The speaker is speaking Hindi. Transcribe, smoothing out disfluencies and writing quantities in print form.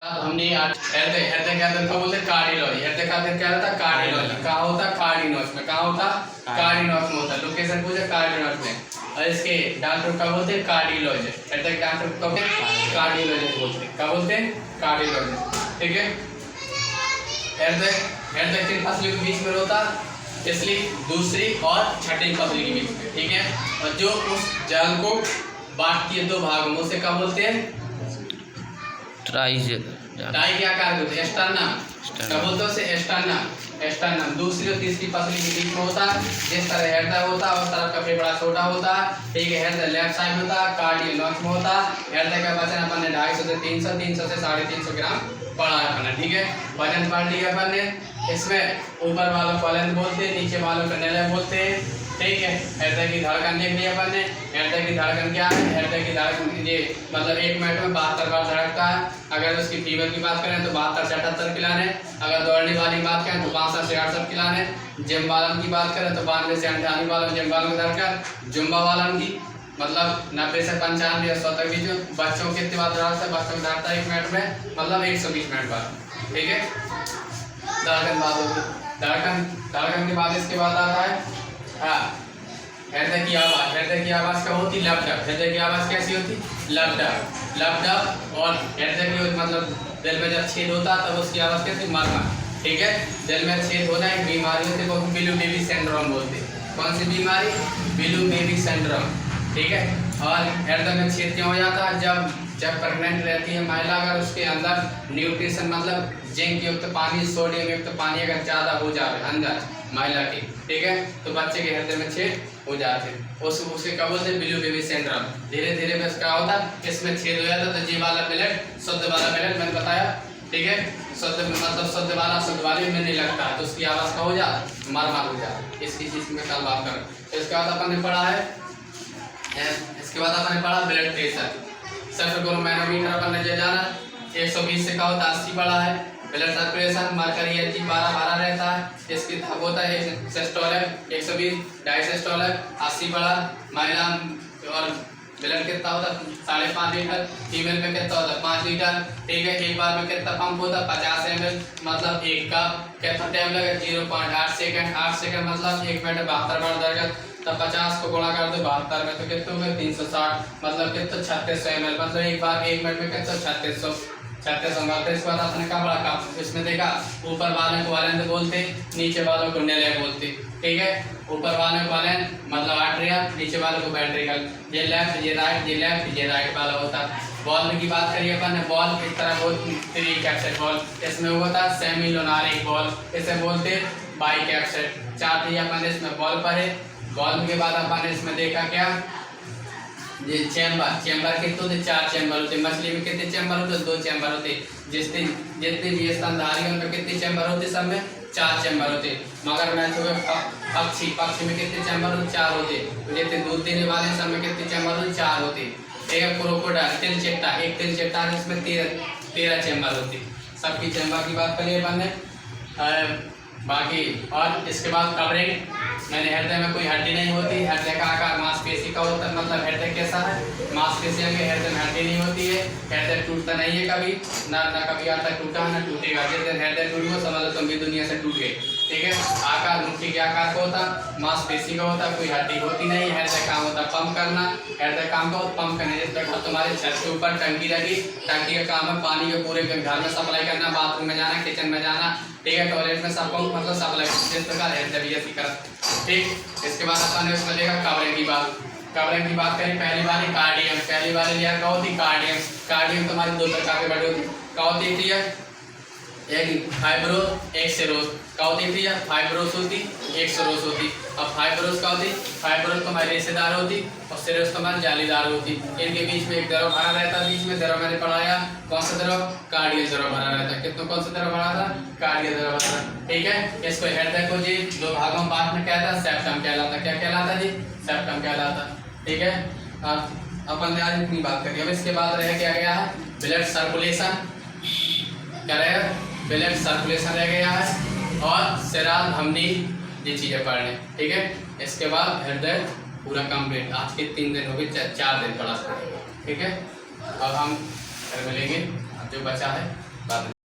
अब हमने आज हृदय हृदय के अंदर क्या बोलते हैं कार्डियोलॉजी। हृदय का अंदर क्या होता है कार्डियोलॉजी। कहाँ होता है कार्डिनोस में। कहाँ होता कार्डिनोस में होता है। लोकेशन पूछे कार्डिनोस में। और इसके डॉक्टर क्या बोलते हैं कार्डियोलॉजिस्ट। हृदय के डॉक्टर क्या बोलते हैं कार्डियोलॉजिस्ट बोलते हैं। क्या बोलते हैं कार्डियोलॉजिस्ट। ठीक है। हृदय हृदय किन फसलों के बीच में होता है इसलिए दूसरी और छठी फसल के बीच में। ठीक है। और जो उस जल को बांटती है दो भागों में उसे क्या बोलते हैं ट्राई क्या आकार होते हैं स्टर्नम। क्या बोलते हैं उसे स्टर्नम। स्टर्नम दूसरी और तीसरी पसली के बीच में होता है। जिस तरह हृदय होता है उस तरफ का फेफड़ा छोटा होता है। ठीक है। हृदय लेफ्ट साइड होता है कार्डियोलॉज में होता है। हृदय का वजन अपन ने 250 से 300 300 से 350 ग्राम पढ़ा है अपन ने। ठीक है। वजन पढ़ लिया अपन ने। इसमें ऊपर वालों को लेंथ बोलते हैं नीचे वालों को निलय बोलते हैं। ठीक है। हृदय की धड़कन देख लिया अपन ने। हृदय की धड़कन क्या है। हृदय की धड़कन ये मतलब 1 मिनट में 72 बार धड़कता है। अगर उसकी फीवर की बात करें तो 72 से 78 किलाने। अगर दौड़ने वाली की बात करें तो 65 से 68 किलाने। जिम वालन की बात करें तो 92 से 98 वालों जिम वालों की धड़कन। जुम्बा वालन की मतलब 90 से 95 या 100 तक बीच। बच्चों की कितनी बार धड़कता है बच्चों की धड़कता है 1 मिनट में मतलब 120 मिनट बाद। ठीक है। धड़कन बात होती है। धड़कन के बाद इसके बाद आता है हाँ हृदय की आवाज़। हृदय की आवाज़ क्या होती लब डब। हृदय की आवाज़ कैसी होती लब डब। लब डब और हृदय की मतलब दिल में जब छेद होता है तब उसकी आवाज़ कैसी मरमर। ठीक है। दिल में छेद होना एक बीमारी होती है वो बिलू बेबी सिंड्रोम बोलते हैं। कौन सी बीमारी बिलू बेबी सिंड्रोम। ठीक है। और हृदय में छेद क्यों हो जाता है जब प्रेग्नेंट रहती है महिला अगर उसके अंदर न्यूट्रिशन मतलब जिंक युक्त पानी सोडियम युक्त पानी अगर ज़्यादा हो जाए अंदर महिला की। ठीक है। तो बच्चे के हृदय में छेद हो जाते हैं उसे क्या बोलते हैं बिलू बेबी सिंड्रोम। धीरे धीरे बस क्या होता है इसमें छेद हो जाता है तो जी वाला मिनट शुद्ध वाला मिनट मैंने बताया। ठीक है। शुद्ध मतलब शुद्ध वाले में नहीं लगता है तो उसकी आवाज़ का हो जाता मरमर हो जाता। इसकी चीज़ में कल बात करें। इसके बाद अपन ने पढ़ा है ब्लड प्रेशर। सेंट्रोगोलोमैनोमीटर अपन ने जाना 120 से क्या होता है 80 पढ़ा है। ब्लड सर्कुलेशन मरकरी एच 12 रहता है। इसकी होता है सिस्टोलिक 120 डायसिस्टोलिक 80 पढ़ा। महिला और ब्लड कितना होता है 5.5 लीटर। फीमेल में कितना होता है 5 लीटर। ठीक है। एक बार में कितना पंप होता है 50 ml मतलब 1 कप। कितना टाइम लगे 0.8 सेकंड। 8 सेकंड मतलब 1 मिनट 72 बार दर्जन। तब 50 को गुणा कर दो 72 में तो कितने हो गए 360 मतलब कितना 3600 ml मतलब एक बार 1 मिनट में कितना 3600 मतलब। इस बार आपने कहा बड़ा काम इसमें देखा ऊपर वाले को वालेंथ बोलते नीचे वालों को निलय बोलते। ठीक है। ऊपर वाले को वालेंथ मतलब आर्टेरियल नीचे वालों को वेंट्रिकल। ये लेफ्ट ये राइट वाला होता है। बॉल की बात करिए अपन ने बॉल इस तरह बहुत 3 कैप्सेट बॉल इसमें होता है सेमिलोनारिक बॉल इसे बोलते बाई कैप्सेट। 4 थी अपन इसमें बॉल पर है। बॉल के बाद अपन ने इसमें देखा क्या ये चैम्बर कितने होते 4 चैम्बर होते। मछली में कितने चैम्बर होते 2 चैम्बर होते। जितने भी स्तनधारी हैं उनमें कितने चैम्बर होते सब में 4 चैम्बर होते। मगर मैं तो पक्षी में कितने चैम्बर होते 4 होते। जितने दूध देने वाले सब में कितने चैम्बर होते 4 होते। एक क्रोकोडाइल तिलचट्टा एक तिलचट्टा है इसमें 13 चैम्बर होते। सबकी चैम्बर की बात करिए अपन ने बाकी। और इसके बाद कवरिंग मैंने हृदय में कोई हड्डी नहीं होती। हृदय का आकार मांसपेशी का होता है मतलब हृदय कैसा है मांसपेशियों के हृदय में हड्डी नहीं होती है। हृदय टूटता नहीं है कभी ना कभी आता टूटा ना टूटेगा। जिस दिन हृदय टूट गया समझ लो तुम भी दुनिया से टूट गए। ठीक है। आकार मुट्ठी के आकार का होता मांसपेशी का होता कोई हड्डी होती नहीं। हृदय काम होता पंप करना। हृदय काम का पंप करना। जिस प्रकार तुम्हारे छत के ऊपर टंकी लगी टंकी का काम है पानी के पूरे घर में सप्लाई करना बाथरूम में जाना किचन में जाना। ठीक है। टॉयलेट में सब पंप मतलब सप्लाई जिस प्रकार हृदय भी ऐसी कर। ठीक। इसके बाद अपन ने उसमें देखा कवरिंग की बात करें पहली वाली कार्डियम। पहली वाली लेयर क्या होती कार्डियम तुम्हारी 2 प्रकार के बड़े होती क्या होती है एक फाइब्रोस एक सेरोस। क्या होती है फाइब्रोस होती एक सेरोस होती। अब फाइब्रोस क्या होती फाइब्रोस तुम्हारी रेशेदार होती और सेरोस तुम्हारी जालीदार होती। इनके बीच में एक द्रव भरा रहता है। बीच में द्रव मैंने पढ़ाया कौन सा द्रव कार्डियल द्रव भरा रहता है। कितना कौन सा द्रव भरा था कार्डियल द्रव भरा। ठीक है। इसको हृदय को जी 2 भागों में बांटना कहता है सेप्टम कहलाता। क्या कहलाता जी सेप्टम कहलाता। ठीक है। अपन ने आज इतनी बात करी। अब इसके बाद रह गया है ब्लड सर्कुलेशन। क्या रहेगा ब्लड सर्कुलेशन रह गया है और शराब धमनी ये चीज़ें पढ़ने। ठीक है। इसके बाद हृदय पूरा कंप्लीट। आज के 3 दिन हो गए 4 दिन पढ़ा। ठीक है। अब हम फिर मिलेंगे जो बचा है। बाद में